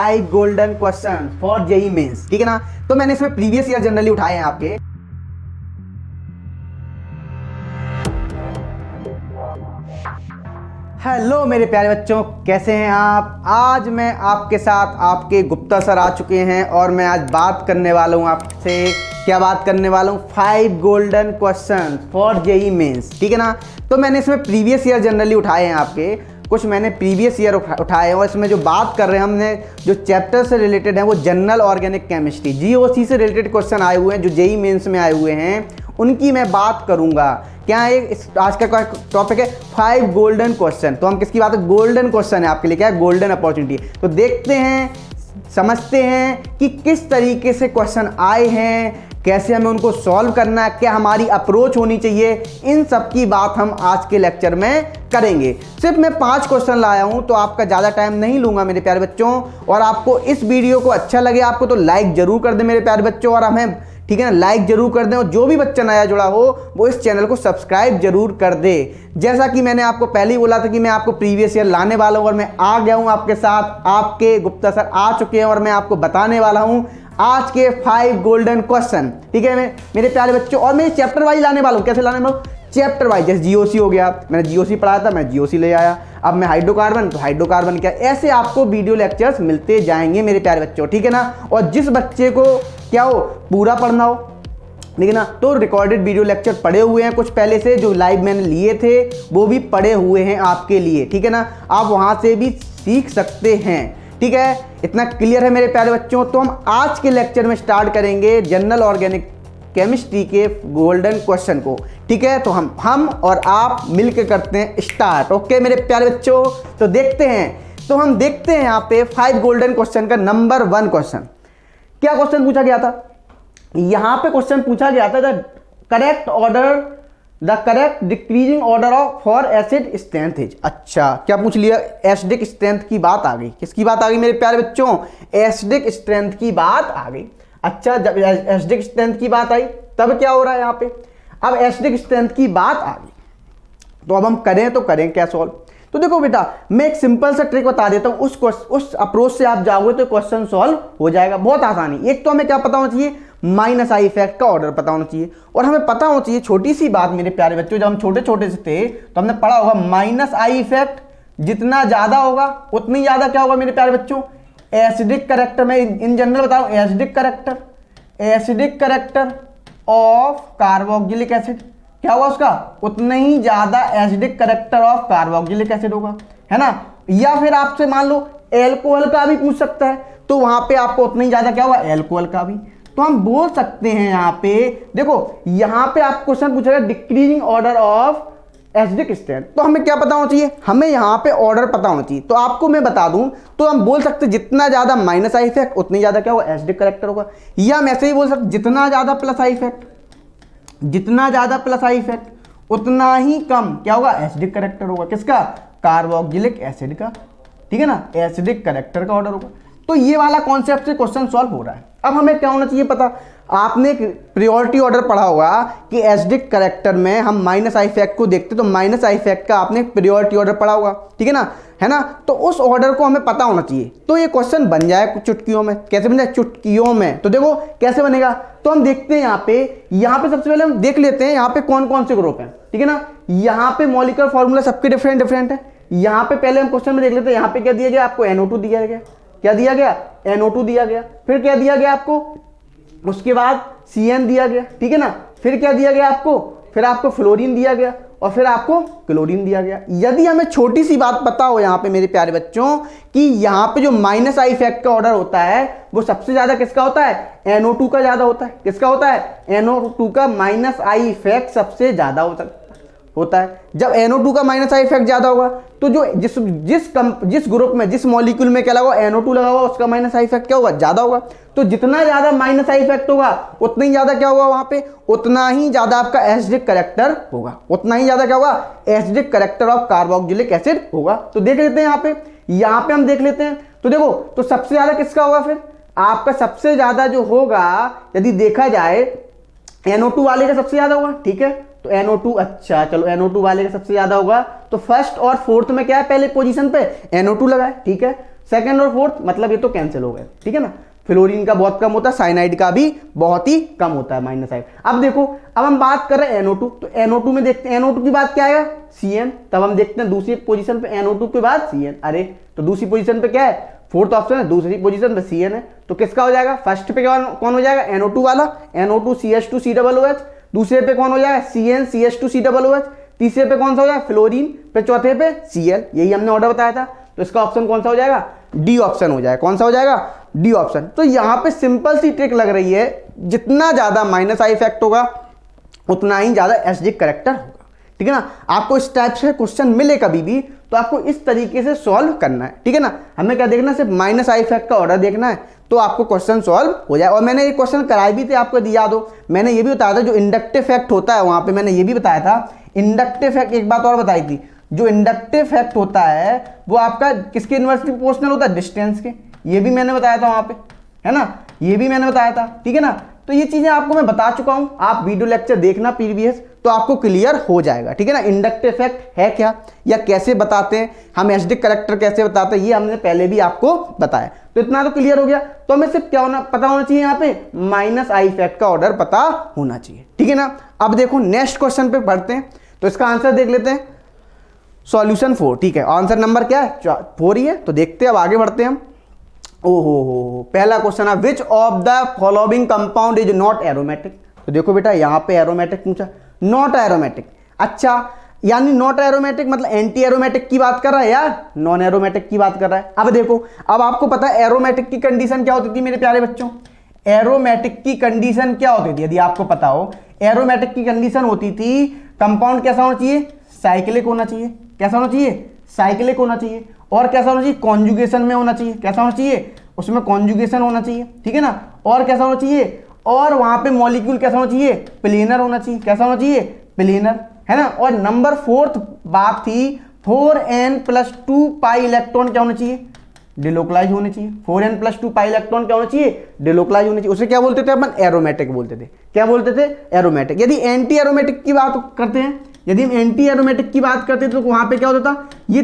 5 golden question for JEE mains, ठीक है ना। तो मैंने इसमें प्रीवियस ईयर जनरली उठाए हैं आपके। हेलो मेरे प्यारे बच्चों, कैसे हैं आप। आज मैं आपके साथ आपके गुप्ता सर आ चुके हैं और मैं आज बात करने वाला हूं आपसे। क्या बात करने वाला हूं? 5 golden question for JEE mains, ठीक है ना। तो मैंने इसमें प्रीवियस ईयर जनरली उठाए हैं आपके, कुछ मैंने प्रीवियस ईयर उठाए हैं और इसमें जो बात कर रहे हैं हमने जो चैप्टर से रिलेटेड है वो जनरल ऑर्गेनिक केमिस्ट्री जीओसी से रिलेटेड क्वेश्चन आए हुए हैं जो जेईई मेंस में आए हुए हैं, उनकी मैं बात करूंगा। क्या है इस आज का टॉपिक है 5 गोल्डन क्वेश्चन। तो हम किसकी बात है? गोल्डन क्वेश्चन है आपके लिए। क्या है? Golden opportunity. तो देखते हैं, समझते हैं कि किस तरीके से क्वेश्चन आए हैं, कैसे हमें उनको सॉल्व करना है, क्या हमारी अप्रोच होनी चाहिए, इन सब की बात हम आज के लेक्चर में करेंगे। सिर्फ मैं 5 क्वेश्चन लाया हूं, तो आपका ज़्यादा टाइम नहीं लूंगा मेरे प्यारे बच्चों। और आपको इस वीडियो को अच्छा लगे आपको तो लाइक जरूर कर दें मेरे प्यारे बच्चों, और हमें ठीक है ना लाइक जरूर कर दें। और जो भी बच्चा नया जुड़ा हो वो इस चैनल को सब्सक्राइब जरूर कर दे। जैसा कि मैंने आपको पहले ही बोला था कि मैं आपको प्रीवियस ईयर लाने वाला हूं और मैं आ गया हूं आपके साथ। आपके गुप्ता सर आ चुके हैं और मैं आपको बताने वाला हूं आज के 5 गोल्डन क्वेश्चन, ठीक है मेरे प्यारे बच्चों। और मैं चैप्टर वाइज लाने वाला हूँ। कैसे लाने वाला हूँ? Chapter wise. जैसे जीओसी हो गया, मैंने जीओसी पढ़ाया था, मैं जीओसी ले आया। अब मैं हाइड्रोकार्बन, तो हाइड्रोकार्बन क्या, ऐसे आपको वीडियो लेक्चर्स मिलते जाएंगे मेरे प्यारे बच्चों, ठीक है ना। और जिस बच्चे को क्या हो पूरा पढ़ना हो, ठीक है ना, तो रिकॉर्डेड वीडियो लेक्चर पढ़े हुए हैं कुछ पहले से, जो लाइव मैंने लिए थे वो भी पढ़े हुए हैं आपके लिए, ठीक है ना। आप वहां से भी सीख सकते हैं, ठीक है। इतना क्लियर है मेरे प्यारे बच्चों। तो हम आज के लेक्चर में स्टार्ट करेंगे जनरल ऑर्गेनिक केमिस्ट्री के गोल्डन क्वेश्चन को, ठीक है। तो हम और आप मिलकर करते हैं स्टार्ट। ओके मेरे प्यारे बच्चों, तो देखते हैं। तो हम देखते हैं यहाँ पे 5 गोल्डन क्वेश्चन का नंबर 1 क्वेश्चन। क्या क्वेश्चन पूछा गया था? यहां पे क्वेश्चन पूछा गया था the correct decreasing order of for acid strength is. अच्छा, क्या पूछ लिया? एसिडिक स्ट्रेंथ की बात आ गई। किसकी बात आ गई मेरे प्यारे बच्चों? एसिडिक स्ट्रेंथ की बात आ गई। अच्छा, जब एसिडिक स्ट्रेंथ की बात आई तब क्या हो रहा है यहाँ पे? अब एसिडिक स्ट्रेंथ की बात आ गई, तो अब हम करें तो करें क्या सॉल्व? तो देखो बेटा, मैं एक सिंपल सा ट्रिक बता देता हूं, उस अप्रोच से आप जाओगे तो क्वेश्चन सॉल्व हो जाएगा बहुत आसानी। एक तो हमें क्या पता होना चाहिए? माइनस आई इफेक्ट का ऑर्डर पता होना चाहिए। और हमें पता होना चाहिए छोटी सी बात मेरे प्यारे बच्चों, जब हम छोटे छोटे से थे तो हमने पढ़ा होगा माइनस आई इफेक्ट जितना ज्यादा होगा उतनी ज्यादा क्या होगा मेरे प्यारे बच्चों? Acidic character. मैं इन जनरल बता रहा हूं, acidic character of carboxylic acid क्या होगा उसका? उतना ही ज्यादा acidic character of carboxylic acid होगा, है ना। या फिर आपसे मान लो एल्कोहल का भी पूछ सकता है, तो वहां पे आपको उतना ही ज्यादा क्या होगा? एल्कोहल का भी। तो हम बोल सकते हैं यहाँ पे, देखो यहाँ पे आप क्वेश्चन पूछेगा decreasing order of acidic strength, तो हमें क्या पता होना चाहिए? हमें यहाँ पे ऑर्डर पता होना चाहिए। तो आपको मैं बता दूं, तो हम बोल सकते हैं जितना ज्यादा माइनस आई इफेक्ट उतनी ज्यादा क्या होगा? एसिडिक करेक्टर होगा। या हम ऐसे ही बोल सकते जितना ज्यादा प्लस आई इफेक्ट, जितना ज्यादा प्लस आई इफेक्ट उतना ही कम क्या होगा? एसिडिक करेक्टर होगा। किसका? कार्बोक्सिलिक एसिड का, ठीक है ना। एसिडिक करेक्टर का ऑर्डर होगा। तो ये वाला कॉन्सेप्ट से क्वेश्चन सॉल्व हो रहा है। अब हमें क्या होना चाहिए पता? आपने प्रायोरिटी ऑर्डर पढ़ा होगा कि एसिडिक करेक्टर में हम माइनस आई इफेक्ट को देखते, तो माइनस आई इफेक्ट का आपने प्रायोरिटी ऑर्डर पढ़ा होगा, ठीक है ना, है ना। तो उस ऑर्डर को हमें पता होना चाहिए, तो ये क्वेश्चन बन जाए चुटकियों में। कैसे बन जाए? चुटकियों में। तो देखो कैसे बनेगा, तो हम देखते हैं यहाँ पे सबसे पहले हम देख लेते हैं यहाँ पे कौन कौन से ग्रुप हैं, ठीक है ना। यहाँ पे मॉलिक्यूलर फॉर्मूला सबके डिफरेंट है। यहाँ पे पहले हम क्वेश्चन में देख लेते हैं, यहाँ पे क्या दिया गया आपको? NO2 दिया गया। क्या दिया गया? NO2 दिया गया। फिर क्या दिया गया आपको? उसके बाद CN दिया गया, ठीक है ना। फिर क्या दिया गया आपको? फिर आपको फ्लोरीन दिया गया और फिर आपको क्लोरीन दिया गया। यदि हमें छोटी सी बात पता हो यहाँ पे मेरे प्यारे बच्चों कि यहाँ पे जो माइनस आई इफेक्ट का ऑर्डर होता है वो सबसे ज्यादा किसका होता है? NO2 का ज्यादा होता है। किसका होता है? NO2 का माइनस आई इफेक्ट सबसे ज्यादा होता है। जब NO2 का माइनस आई इफेक्ट ज्यादा होगा तो जो जिस ग्रुप में, जिस मॉलिक्यूल में क्या लगा हुआ? NO2 लगा हुआ, उसका माइनस आई इफेक्ट क्या होगा? ज्यादा होगा। तो जितना ज्यादा माइनस आई इफेक्ट होगा उतना ही ज्यादा क्या होगा वहां पे? उतना ही ज्यादा आपका एसिडिक करेक्टर होगा। उतना ही ज्यादा क्या होगा? Acidic character of carboxylic acid होगा। तो देख लेते हैं यहाँ पे हम देख लेते हैं। तो देखो, तो सबसे ज्यादा किसका होगा? फिर आपका सबसे ज्यादा जो होगा यदि देखा जाए NO2 वाले का सबसे ज्यादा होगा, ठीक है। तो NO2, अच्छा चलो NO2 वाले का सबसे ज्यादा होगा। तो फर्स्ट और फोर्थ में क्या है? पहले पोजीशन पे NO2 लगा है, ठीक है। सेकंड और फोर्थ मतलब ये तो कैंसिल हो गए, ठीक है ना। फ्लोरीन का बहुत कम होता है, साइनाइड का भी बहुत ही कम होता है -5। अब देखो, अब हम बात कर रहे हैं NO2, तो NO2 में देखते हैं NO2 की बात क्या आएगा CN। तब हम देखते हैं दूसरी पोजीशन पे NO2 के बाद CN। अरे तो दूसरी पोजीशन पे क्या है, फोर्थ ऑप्शन है, दूसरी पोजीशन पे CN है, तो किसका हो जाएगा, फर्स्ट पे कौन हो जाएगा NO2 वाला, NO2 CH2COOH। दूसरे पे कौन हो जाएगा CN CH2COOH। तीसरे पे कौन सा हो जाएगा फ्लोरीन, पे चौथे पे Cl। यही हमने ऑर्डर बताया था, तो इसका ऑप्शन कौन सा हो जाएगा, डी ऑप्शन हो जाएगा। कौन सा हो जाएगा, डी ऑप्शन। तो यहां पे सिंपल सी ट्रिक लग रही है, जितना ज्यादा -I इफेक्ट होगा उतना ही ज्यादा एसिडिक करेक्टर होगा, ठीक है ना। आपको इस टाइप से क्वेश्चन मिले कभी भी तो आपको इस तरीके से सॉल्व करना है, ठीक है ना। हमें क्या देखना, सिर्फ -I इफेक्ट का ऑर्डर देखना है तो आपको क्वेश्चन सॉल्व हो जाए। और मैंने ये क्वेश्चन कराए भी थे आपको, यदि याद हो, मैंने ये भी बताया था जो इंडक्टिव इफेक्ट होता है, वहां पे मैंने ये भी बताया था इंडक्टिव इफेक्ट। एक बात और बताई थी, जो इंडक्टिव इफेक्ट होता है वो आपका किसके इनवर्सली प्रोपोर्शनल होता है, डिस्टेंस के। ये भी मैंने बताया था वहां पे, है ना, ये भी मैंने बताया था, ठीक है ना। तो ये चीजें आपको मैं बता चुका हूं, आप वीडियो लेक्चर देखना प्रीवियस, तो आपको क्लियर हो जाएगा, ठीक है ना। इंडक्टिव इफेक्ट है क्या, या कैसे बताते हैं हम, एसिडिक करेक्टर कैसे बताते हैं, ये हमने पहले भी आपको बताया। तो इतना तो क्लियर हो गया। तो हमें सिर्फ क्या पता होना चाहिए, यहाँ पे -I इफेक्ट का ऑर्डर पता होना चाहिए, ठीक है ना। अब देखो नेक्स्ट क्वेश्चन पे पढ़ते हैं, तो इसका आंसर देख लेते हैं, सॉल्यूशन 4, ठीक है। आंसर नंबर क्या है, 4 ही है। तो देखते हैं, अब आगे बढ़ते हैं हम। ओहो, पहला क्वेश्चन है, which of the following compound is not aromatic. तो देखो बेटा, यहां पे एरोमेटिक पूछा, नॉट एरोमेटिक। अच्छा, यानी नॉट एरोमेटिक मतलब एंटी एरोमेटिक की बात कर रहा है यार, नॉन एरोमेटिक की बात कर रहा है। अब देखो, अब आपको पता है एरोमेटिक की कंडीशन क्या होती थी मेरे प्यारे बच्चों, एरोमेटिक की कंडीशन क्या होती थी, यदि आपको पता हो, एरोमेटिक की कंडीशन होती थी कंपाउंड कैसा होना चाहिए, साइक्लिक होना चाहिए। कैसा होना चाहिए, साइक्लिक होना चाहिए। और कैसा होना चाहिए, कॉन्जुगेशन में होना चाहिए। कैसा होना चाहिए, उसमें कॉन्जुगेशन होना चाहिए, ठीक है ना। और कैसा होना चाहिए, और वहां पे मॉलिक्यूल कैसा होना चाहिए, प्लेनर होना चाहिए। कैसा होना चाहिए, प्लेनर, है ना। और नंबर 4th बात थी, 4n+2 पाई इलेक्ट्रॉन क्या होना चाहिए, डिलोकलाइज होने चाहिए। 4n+2 पाई इलेक्ट्रॉन क्या होना चाहिए, डिलोकलाइज होने चाहिए। उसे क्या बोलते थे अपन, एरोमेटिक बोलते थे। क्या बोलते थे, एरोमेटिक। यदि एंटी एरोमेटिक की बात करते हैं, यदि हम एंटी एरोमेटिक की बात करते तो वहां पे क्या होता था, ये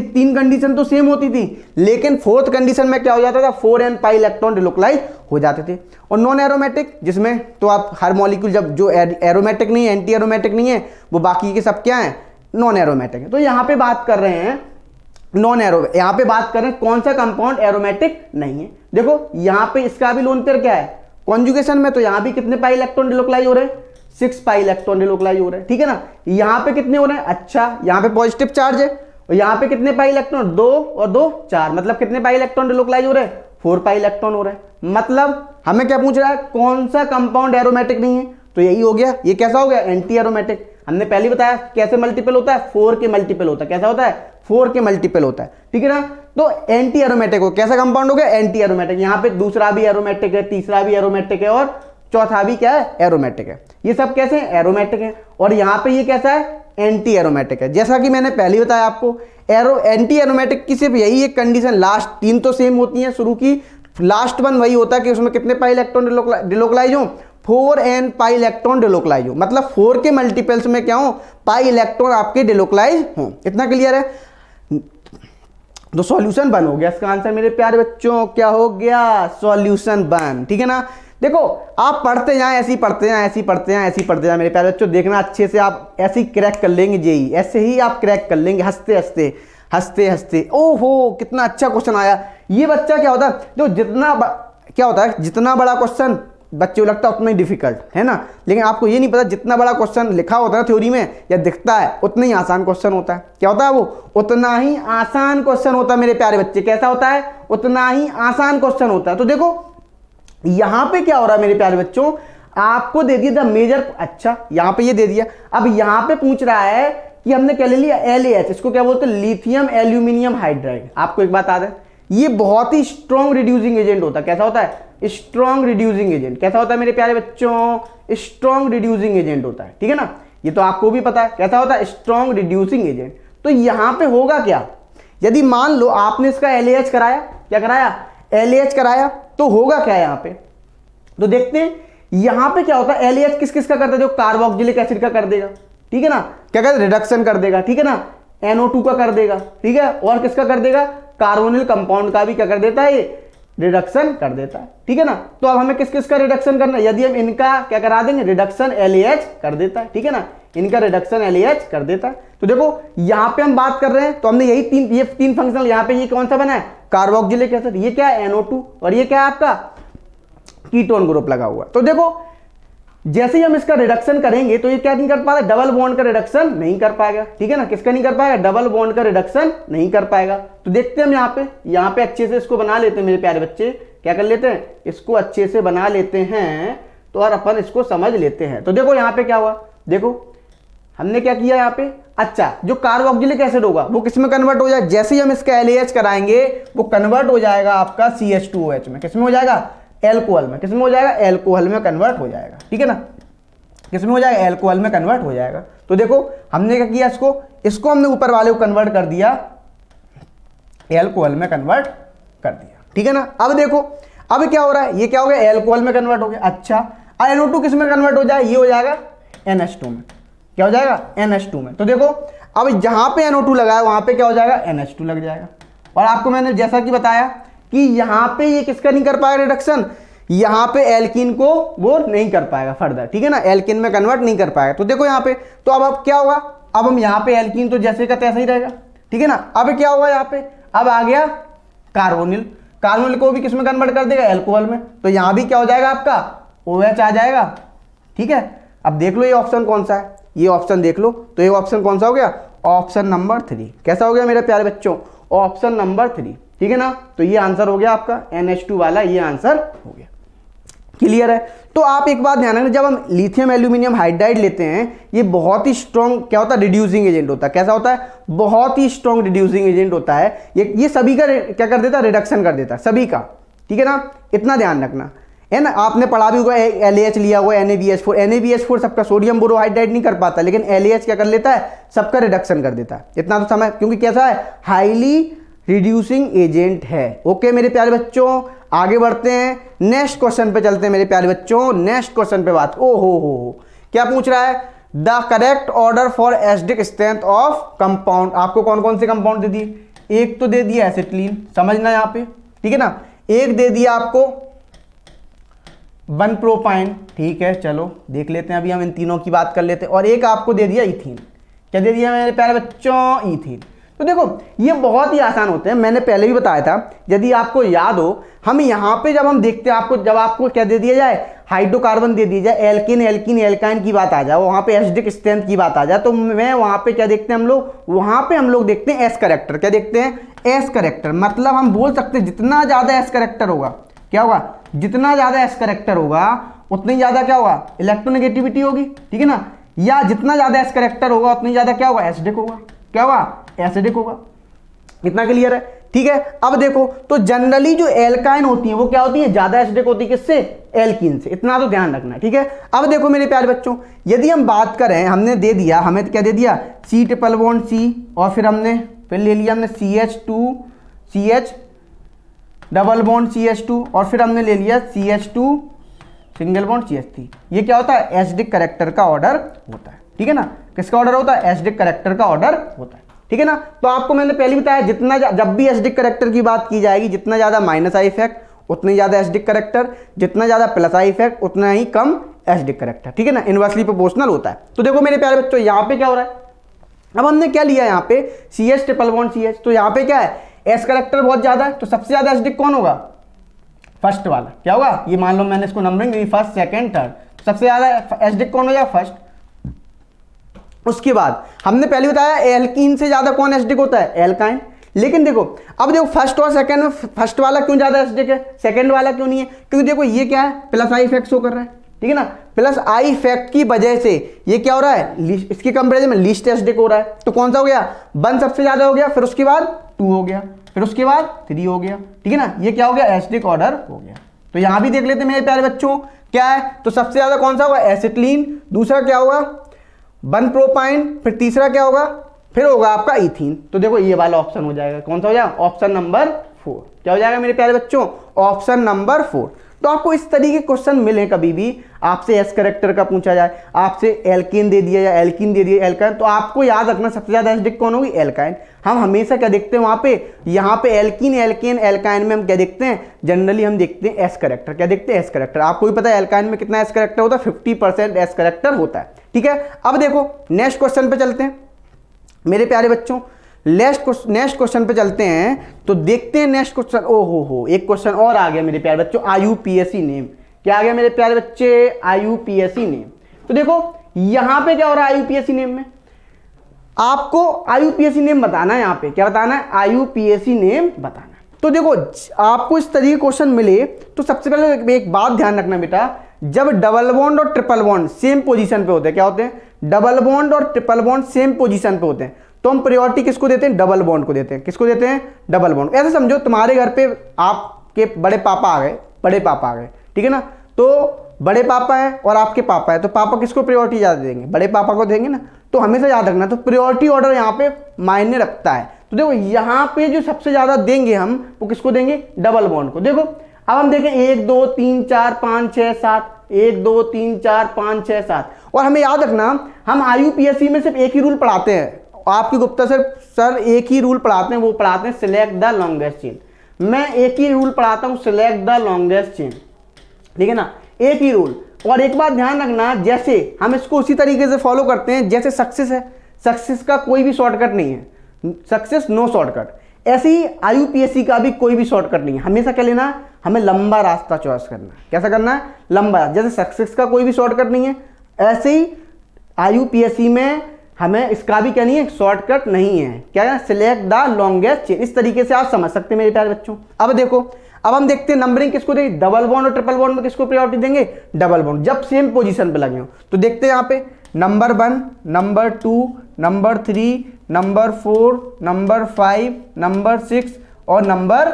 तीन कंडीशन तो सेम होती थी, लेकिन 4th कंडीशन में क्या हो जाता था, 4n पाई इलेक्ट्रॉन डिलोकलाइज हो जाते थे। और नॉन एरोमेटिक, जिसमें तो आप हर मॉलिक्यूल जब जो एरोमेटिक नहीं है, एंटी एरोमेटिक नहीं है, वो बाकी के सब क्या है, नॉन एरोमेटिक है। तो यहाँ पे बात कर रहे हैं नॉन एरो, यहाँ पे बात कर रहे हैं कौन सा कंपाउंड एरोमेटिक नहीं है। देखो यहाँ पे इसका भी लोन पेयर क्या है, कॉन्जुगेशन में, तो यहाँ भी कितने पाई इलेक्ट्रॉन डिलोकलाइज हो रहे हैं, 6 पाई इलेक्ट्रॉन डिलोकलाइज हो रहे हैं, ठीक है ना। यहाँ पे कितने हो रहे हैं, अच्छा यहाँ पे पॉजिटिव चार्ज है, और यहाँ पे कितने पाई इलेक्ट्रॉन, 2 और 2 4, मतलब कितने पाई इलेक्ट्रॉन डिलोकलाइज हो रहे हैं, 4 पाई इलेक्ट्रॉन हो रहे हैं। मतलब हमें क्या पूछ रहा है, कौन सा कंपाउंड एरोमेटिक नहीं है, तो यही हो गया। ये कैसा हो गया, एंटी एरोमेटिक। हमने पहले बताया कैसे मल्टीपल होता है, 4 के मल्टीपल होता है। कैसा होता है, 4 के मल्टीपल होता है, ठीक है ना। तो एंटी एरोमेटिक हो, कैसा कंपाउंड हो गया, एंटी एरोमेटिक। यहाँ पे दूसरा भी एरोमेटिक है, तीसरा भी एरोमेटिक है, और चौथा भी क्या है, एरोमेटिक है। ये सब कैसे हैं, एरोमेटिक है। और यहाँ पे ये कैसा है, एंटी एरोमेटिक है। जैसा कि मैंने पहले बताया आपको, एंटी एरोमेटिक की सिर्फ यही एक कंडीशन, लास्ट 3 तो सेम होती हैं, शुरू की लास्ट 1 वही होता है कि उसमें कितने पाई इलेक्ट्रॉन डिलोकलाइज हो, 4n पाई इलेक्ट्रॉन डिलोकलाइज हो, मतलब 4 के मल्टीपल्स में क्या हो, पाई इलेक्ट्रॉन आपके डिलोकलाइज हो। इतना क्लियर है। तो सॉल्यूशन 1 हो गया इसका आंसर मेरे प्यारे बच्चों, क्या हो गया, सॉल्यूशन 1, ठीक है ना। देखो आप पढ़ते जाएं, ऐसे ही पढ़ते जाएं, ऐसे ही पढ़ते जाएं, ऐसे ही पढ़ते जाएं मेरे प्यारे बच्चों, देखना अच्छे से आप ऐसे ही क्रैक कर लेंगे जेई, ऐसे ही आप क्रैक कर लेंगे, हंसते हंसते हंसते हंसते। ओहो कितना अच्छा क्वेश्चन आया। ये बच्चा क्या होता है, जो क्या होता है, जितना बड़ा क्वेश्चन बच्चे को लगता है उतना ही डिफिकल्ट है ना, लेकिन आपको ये नहीं पता जितना बड़ा क्वेश्चन लिखा होता है थ्योरी में या दिखता है उतना ही आसान क्वेश्चन होता है। क्या होता है वो, उतना ही आसान क्वेश्चन होता है मेरे प्यारे बच्चे। कैसा होता है, उतना ही आसान क्वेश्चन होता है। तो देखो यहां पे क्या हो रहा है मेरे प्यारे बच्चों, आपको दे दिया द मेजर, अच्छा यहां पे ये दे दिया। अब यहां पे पूछ रहा है कि हमने क्या ले लिया, LaH, इसको क्या बोलते हैं, लिथियम एल्यूमिनियम हाइड्राइड। आपको एक बात याद है, ये बहुत ही स्ट्रॉन्ग रिड्यूसिंग एजेंट होता है। कैसा होता है, स्ट्रॉन्ग रिड्यूसिंग एजेंट। कैसा होता है मेरे प्यारे बच्चों, स्ट्रॉन्ग रिड्यूसिंग एजेंट होता है, ठीक है ना। ये तो आपको भी पता है कैसा होता है, स्ट्रॉन्ग रिड्यूसिंग एजेंट। तो यहां पे होगा क्या, यदि मान लो आपने इसका LaH कराया, क्या कराया, LaH कराया, तो होगा क्या यहां पे, तो देखते हैं यहां पे क्या होता है। LaH किस किस का करता है, जो कार्बोक्सिलिक एसिड का कर देगा, ठीक है ना, क्या कहते हैं, रिडक्शन कर देगा, ठीक है ना, NO2 का कर देगा, ठीक है, और किसका कर देगा, कार्बोनिल कंपाउंड का भी क्या कर देता है, ये रिडक्शन कर देता है। ठीक है ना। तो अब हमें किस किस का रिडक्शन करना है, यदि हम इनका क्या करा देंगे, रिडक्शन LAH कर देता है। ठीक है ना, इनका रिडक्शन LAH कर देता है। तो देखो यहाँ पे हम बात कर रहे हैं, तो हमने ये तीन फंक्शनल, यहाँ पे ये कौन सा बना है, कार्बोक्सिलिक एसिड, ये क्या है NO2, और ये क्या है आपका कीटोन ग्रुप लगा हुआ। तो देखो जैसे ही हम इसका रिडक्शन करेंगे तो ये क्या नहीं कर पाएगा, डबल बॉन्ड का रिडक्शन नहीं कर पाएगा। ठीक है ना, किसका नहीं कर पाएगा, डबल बॉन्ड का रिडक्शन नहीं कर पाएगा। तो देखते हैं हम यहाँ पे अच्छे से इसको बना लेते हैं मेरे प्यारे बच्चे, क्या कर लेते हैं, इसको अच्छे से बना लेते हैं, तो और अपन इसको समझ लेते हैं। तो देखो यहाँ पे क्या हुआ, देखो हमने क्या किया यहाँ पे, अच्छा जो कार्बोक्सिलिक एसिड होगा वो किस में कन्वर्ट हो जाए, जैसे ही हम इसका LAH कराएंगे वो कन्वर्ट हो जाएगा आपका CH2OH में, किसमें हो जाएगा, एल्कोहल में, किसमें हो जाएगा, एल्कोहल में कन्वर्ट हो जाएगा। ठीक है ना, किसमें हो जाएगा, एल्कोहल में कन्वर्ट हो जाएगा। तो देखो हमने क्या किया, इसको हमने ऊपर वाले को कन्वर्ट कर दिया, एल्कोहल में कन्वर्ट कर दिया। ठीक है ना। अब देखो अब क्या हो रहा है, ये क्या हो गया, एल्कोहल में कन्वर्ट हो गया। अच्छा NO2 किस में कन्वर्ट हो जाए, ये हो जाएगा NH2 में, क्या हो जाएगा, NH2 में। तो देखो अब जहां पे NO2 लगा है वहां पे क्या हो जाएगा, NH2 लग जाएगा। और आपको मैंने जैसा कि बताया कि यहाँ पे ये किसका नहीं कर पाएगा रिडक्शन, यहाँ पे एल्कीन को वो नहीं कर पाएगा फर्दर। ठीक है ना, एल्कीन में कन्वर्ट नहीं कर पाएगा। तो देखो यहाँ पे, तो अब क्या होगा, अब हम यहाँ पे एल्कीन तो जैसे का तैसा ही रहेगा। ठीक है ना, अब क्या होगा यहाँ पे, अब आ गया कार्बोनिल, कार्बोनिल को भी किसमें कन्वर्ट कर देगा, एल्कोहल में। तो यहाँ भी क्या हो जाएगा आपका OH आ जाएगा। ठीक है, अब देख लो ये ऑप्शन कौन सा है, ये ऑप्शन देख लो, तो ये ऑप्शन कौन सा हो गया, ऑप्शन नंबर 3। कैसा हो गया मेरे प्यारे बच्चों, ऑप्शन नंबर 3। ठीक है ना, तो ये आंसर हो गया आपका NH2 वाला, ये आंसर हो गया। क्लियर है। तो आप एक बात ध्यान रखना, जब हम लिथियम एल्यूमिनियम हाइड्राइड लेते हैं, ये बहुत ही स्ट्रॉन्ग क्या होता है, रिड्यूसिंग एजेंट होता है। कैसा होता है, बहुत ही स्ट्रॉन्ग रिड्यूसिंग एजेंट होता है। ये सभी का क्या कर देता है, रिडक्शन कर देता है सभी का। ठीक है ना, इतना ध्यान रखना है ना। आपने पढ़ा भी होगा LAH लिया हुआ NaBH4, NaBH4 सबका सोडियम बोरोहाइड्राइड नहीं कर पाता, लेकिन LAH क्या कर लेता है, सबका रिडक्शन कर देता है। इतना तो समझ, क्योंकि कैसा है, हाईली रिड्यूसिंग एजेंट है। ओके मेरे प्यारे बच्चों, आगे बढ़ते हैं, नेक्स्ट क्वेश्चन पे चलते हैं मेरे प्यारे बच्चों। नेक्स्ट क्वेश्चन पे बात, ओ हो क्या पूछ रहा है, the correct order for acidic strength of compound. आपको कौन कौन से कंपाउंड दे दिए, एक तो दे दिया एसिटिलीन, समझना यहाँ पे। ठीक है ना, एक दे दिया आपको 1 प्रोपाइन। ठीक है, चलो देख लेते हैं, अभी हम इन तीनों की बात कर लेते हैं। और एक आपको दे दिया इथीन। क्या दे दिया मेरे प्यारे बच्चों, इथीन। तो देखो ये बहुत ही आसान होते हैं, मैंने पहले भी बताया था, यदि आपको याद हो, हम यहाँ पे जब हम देखते हैं, जब आपको क्या दे दिया जाए, हाइड्रोकार्बन दे दिया जाए, एल्किन एल्किन एल्काइन की बात आ जाए, वहाँ पे एसिडिक स्ट्रेंथ की बात आ जाए, तो मैं वहाँ पे क्या देखते हैं हम लोग, वहाँ पे हम लोग देखते हैं एस करेक्टर। क्या देखते हैं, एस करेक्टर। मतलब हम बोल सकते हैं जितना ज़्यादा एस करेक्टर होगा, क्या होगा, जितना ज़्यादा एस करेक्टर होगा उतनी ज़्यादा क्या होगा, इलेक्ट्रोनेगेटिविटी होगी। ठीक है ना, या जितना ज़्यादा एस करेक्टर होगा उतनी ज़्यादा क्या होगा, एसिडिक होगा। क्या होगा, एसिडिक होगा। इतना क्लियर है। ठीक है, अब देखो तो जनरली जो एल्काइन होती है वो क्या होती है, ज्यादा एसिडिक होती है, किससे, एल्कीन से। इतना तो ध्यान रखना है। ठीक है, अब देखो मेरे प्यारे बच्चों, यदि हम बात करें, हमने दे दिया, हमें क्या दे दिया, C ट्रिपल बॉन्ड C, और फिर ले लिया हमने CH2 CH double bond CH2, और फिर हमने ले लिया CH2 सिंगल बॉन्ड CH3। ये क्या होता है, एसिडिक करेक्टर का ऑर्डर होता है। ठीक है ना, किसका ऑर्डर होता है, एसिडिक करेक्टर का ऑर्डर होता है। ठीक है ना, तो आपको मैंने पहले बताया, जितना जब भी एसिडिक करेक्टर की बात की जाएगी, जितना ज्यादा माइनस आई इफेक्ट उतनी ज्यादा एसिडिक करेक्टर, जितना ज्यादा प्लस आई इफेक्ट उतना ही कम एसिडिक करेक्टर। ठीक है ना, इनवर्सली प्रोपोर्शनल होता है। तो देखो मेरे प्यारे बच्चों, यहाँ पे क्या हो रहा है, अब हमने क्या लिया यहाँ पे CH ट्रिपल बॉन्ड CH, तो यहाँ पे क्या है, एस करेक्टर बहुत ज्यादा है, तो सबसे ज्यादा एसिडिक कौन होगा, फर्स्ट वाला। क्या होगा, ये मान लो मैंने इसको नंबरिंग दी, फर्स्ट सेकंड थर्ड, सबसे ज्यादा एसिडिक कौन हो जाएगा, फर्स्ट। उसके बाद हमने पहले बताया एल्कीन से ज्यादा कौन एसिडिक होता है, एल्काइन। लेकिन देखो अब देखो फर्स्ट और सेकंड में फर्स्ट वाला क्यों ज्यादा एसिडिक है, सेकंड वाला क्यों नहीं है, क्योंकि देखो ये क्या है, प्लस आई इफेक्ट शो कर रहा है। ठीक है ना, प्लस आई इफेक्ट की वजह से ये क्या हो रहा है, इसके कंपेरिजन में लीस्ट एसिडिक हो रहा है। तो कौन सा हो गया, 1 सबसे ज्यादा हो गया, फिर उसके बाद 2 हो गया, फिर उसके बाद 3 हो गया। ठीक है ना, ये क्या हो गया, एसिडिक ऑर्डर हो गया। तो यहां भी देख लेते हैं मेरे प्यारे बच्चों, क्या है, तो सबसे ज्यादा कौन सा होगा, एसिटिलीन, दूसरा क्या होगा 1 प्रोपाइन, फिर तीसरा क्या होगा, फिर होगा आपका इथीन। तो देखो ये वाला ऑप्शन हो जाएगा, कौन सा हो जाएगा, ऑप्शन नंबर 4। क्या हो जाएगा मेरे प्यारे बच्चों, ऑप्शन नंबर 4। तो आपको इस तरीके के क्वेश्चन मिले, कभी भी आपसे एस कैरेक्टर का पूछा जाए, आपसे एल्कीन दे दिया या एल्कीन दे दिया एल्काइन, तो आपको याद रखना सबसे ज्यादा एसिडिक कौन होगी, एल्काइन। हम हमेशा क्या देखते हैं वहां पे, यहाँ पे एल्कीन एल्केन एल्काइन में हम क्या देखते हैं, जनरली हम देखते हैं एस कैरेक्टर। क्या देखते हैं, एस कैरेक्टर। आपको भी पता है एल्काइन में कितना एस कैरेक्टर होता है, 50% एस कैरेक्टर होता है। ठीक है, अब देखो नेक्स्ट क्वेश्चन पे चलते हैं मेरे प्यारे बच्चों। नेक्स्ट क्वेश्चन पे चलते हैं, तो देखते हैं नेक्स्ट क्वेश्चन। ओहो हो, एक क्वेश्चन और आ गया मेरे प्यारे बच्चों, आईयूपीएससी नेम। क्या आ गया मेरे प्यारे बच्चे, आईयूपीएससी नेम। तो देखो यहां पे क्या हो रहा है, आईयूपीएससी नेम में आपको आईयूपीएससी नेम बताना है। यहां पे क्या बताना है, आईयूपीएससी नेम बताना है। तो देखो आपको इस तरीके क्वेश्चन मिले तो सबसे पहले एक बात ध्यान रखना बेटा, जब डबल बॉन्ड और ट्रिपल बॉन्ड सेम पोजीशन पे होते हैं, क्या होते हैं, डबल बॉन्ड और ट्रिपल बॉन्ड सेम पोजीशन पे होते हैं, तो हम प्रायोरिटी किसको देते हैं, डबल बॉन्ड को देते हैं। किसको देते हैं, डबल बॉन्ड। ऐसे समझो तुम्हारे घर पे आपके बड़े पापा आ गए, बड़े पापा आ गए, ठीक है ना, तो बड़े पापा है और आपके पापा है, तो पापा किसको प्रायोरिटी ज़्यादा देंगे, बड़े पापा को देंगे ना। तो हमेशा याद रखना, तो प्रायोरिटी ऑर्डर यहाँ पे मायने रखता है। तो देखो यहाँ पे जो सबसे ज्यादा देंगे हम, वो किसको देंगे, डबल बॉन्ड को। देखो अब हम देखें 1 2 3 4 5 6 7, 1 2 3 4 5 6 7। और हमें याद रखना, हम आईयूपीएससी में सिर्फ एक ही रूल पढ़ाते हैं, आपके गुप्ता सर एक ही रूल पढ़ाते हैं, वो पढ़ाते हैं सिलेक्ट द लॉन्गेस्ट चेन। मैं एक ही रूल पढ़ाता हूं, सिलेक्ट द लॉन्गेस्ट चेन, ठीक है ना, एक ही रूल। और एक बात ध्यान रखना, जैसे हम इसको उसी तरीके से फॉलो करते हैं जैसे सक्सेस है, सक्सेस का कोई भी शॉर्टकट नहीं है, सक्सेस नो शॉर्टकट। ऐसे ही आईयूपीएससी का भी कोई भी शॉर्टकट नहीं है, हमेशा क्या लेना, हमें लंबा रास्ता चॉइस करना है। कैसा करना है, लंबा। जैसे सक्सेस का कोई भी शॉर्टकट नहीं है, ऐसे ही आईयूपीएससी में हमें इसका भी क्या नहीं है, शॉर्टकट नहीं है। क्या है, सिलेक्ट द लॉन्गेस्ट चेन। इस तरीके से आप समझ सकते हैं मेरे प्यारे बच्चों। अब देखो, अब हम देखते हैं नंबरिंग किसको देंगे, डबल बॉन्ड और ट्रिपल बॉन्ड में किसको प्रायोरिटी देंगे, डबल बॉन्ड, जब सेम पोजीशन पे लगे हो। तो देखते हैं यहाँ पे number 1, number 2, number 3, number 4, number 5, number 6 और नंबर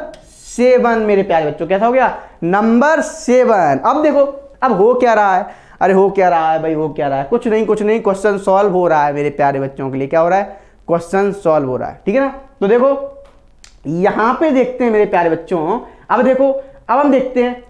7 मेरे प्यारे बच्चों। कैसा हो गया, नंबर 7। अब देखो, अब हो क्या रहा है, अरे हो क्या रहा है भाई, हो क्या रहा है, कुछ नहीं कुछ नहीं, क्वेश्चन सॉल्व हो रहा है मेरे प्यारे बच्चों के लिए। क्या हो रहा है, क्वेश्चन सॉल्व हो रहा है, ठीक है ना। तो देखो यहां पे देखते हैं मेरे प्यारे बच्चों, अब देखो, अब हम देखते हैं,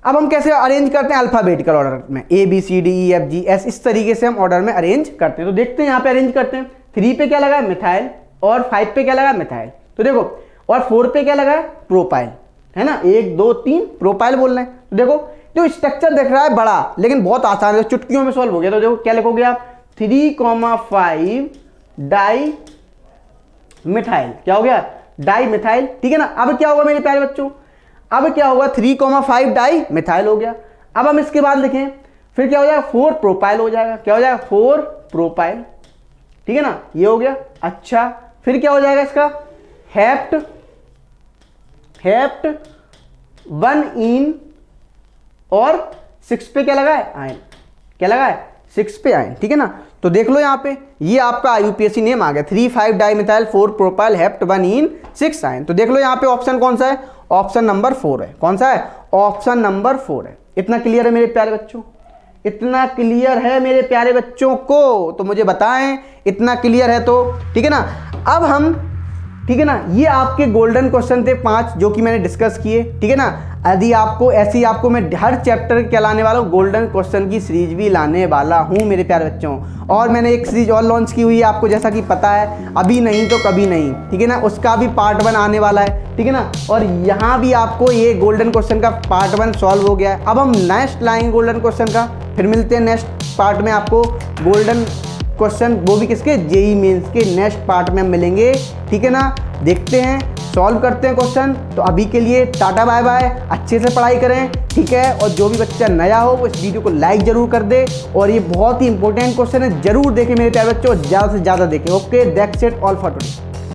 अब हम कैसे अरेंज करते हैं अल्फाबेटिकल ऑर्डर में, ABCDEFGS, इस तरीके से हम ऑर्डर में अरेंज करते हैं। तो देखते हैं यहाँ पे अरेंज करते हैं। 3 पे क्या लगा है, मिथाइल, और 5 पे क्या लगा है, मिथाइल। तो देखो, और 4 पे क्या लगा है, प्रोपाइल, है ना, 1 2 3 प्रोपाइल बोल रहे हैं। तो देखो जो स्ट्रक्चर दिख रहा है बड़ा, लेकिन बहुत आसान है, चुटकियों में सॉल्व हो गया। तो देखो क्या लिखोगे आप, 3,5 डाई मिथाइल। क्या हो गया, डाई मिथाइल, ठीक है ना। अब क्या होगा मेरे प्यारे बच्चों, अब क्या होगा, 3,5 डाई मिथाइल हो गया। अब हम इसके बाद लिखें, फिर क्या हो जाएगा, 4 प्रोपाइल हो जाएगा। क्या हो जाएगा, 4 प्रोपाइल, ठीक है ना, ये हो गया। अच्छा, फिर क्या हो जाएगा इसका, हेप्ट 1 इन, और 6 पे क्या लगा है, आयन। क्या लगा है, 6 पे आयन, ठीक है ना। तो देख लो यहाँ पे, ये आपका आईयूपीएससी नेम आ गया, 3,5 डाइमिथाइल 4 प्रोपाइल हेप्ट 1 इन 6 आयन। तो देख लो यहाँ पे ऑप्शन कौन सा है, ऑप्शन नंबर 4 है। कौन सा है, ऑप्शन नंबर 4 है। इतना क्लियर है मेरे प्यारे बच्चों, इतना क्लियर है मेरे प्यारे बच्चों को, तो मुझे बताएं इतना क्लियर है तो, ठीक है ना। अब हम, ठीक है ना, ये आपके गोल्डन क्वेश्चन थे 5 जो कि मैंने डिस्कस किए, ठीक है ना। यदि आपको ऐसी, आपको मैं हर चैप्टर क्या लाने वाला हूँ, गोल्डन क्वेश्चन की सीरीज भी लाने वाला हूँ मेरे प्यारे बच्चों। और मैंने एक सीरीज और लॉन्च की हुई है आपको, जैसा कि पता है, अभी नहीं तो कभी नहीं, ठीक है ना, उसका भी पार्ट 1 आने वाला है, ठीक है ना। और यहाँ भी आपको ये गोल्डन क्वेश्चन का पार्ट 1 सॉल्व हो गया है। अब हम नेक्स्ट लाएंगे गोल्डन क्वेश्चन का, फिर मिलते हैं नेक्स्ट पार्ट में आपको गोल्डन क्वेश्चन, वो भी किसके, जेईई मेंस के नेक्स्ट पार्ट में हम मिलेंगे, ठीक है ना। देखते हैं, सॉल्व करते हैं क्वेश्चन। तो अभी के लिए टाटा बाय बाय, अच्छे से पढ़ाई करें, ठीक है। और जो भी बच्चा नया हो वो इस वीडियो को लाइक जरूर कर दे, और ये बहुत ही इंपॉर्टेंट क्वेश्चन है, जरूर देखें मेरे प्यारे बच्चों, ज़्यादा से ज़्यादा देखें। Okay, that's it all for today.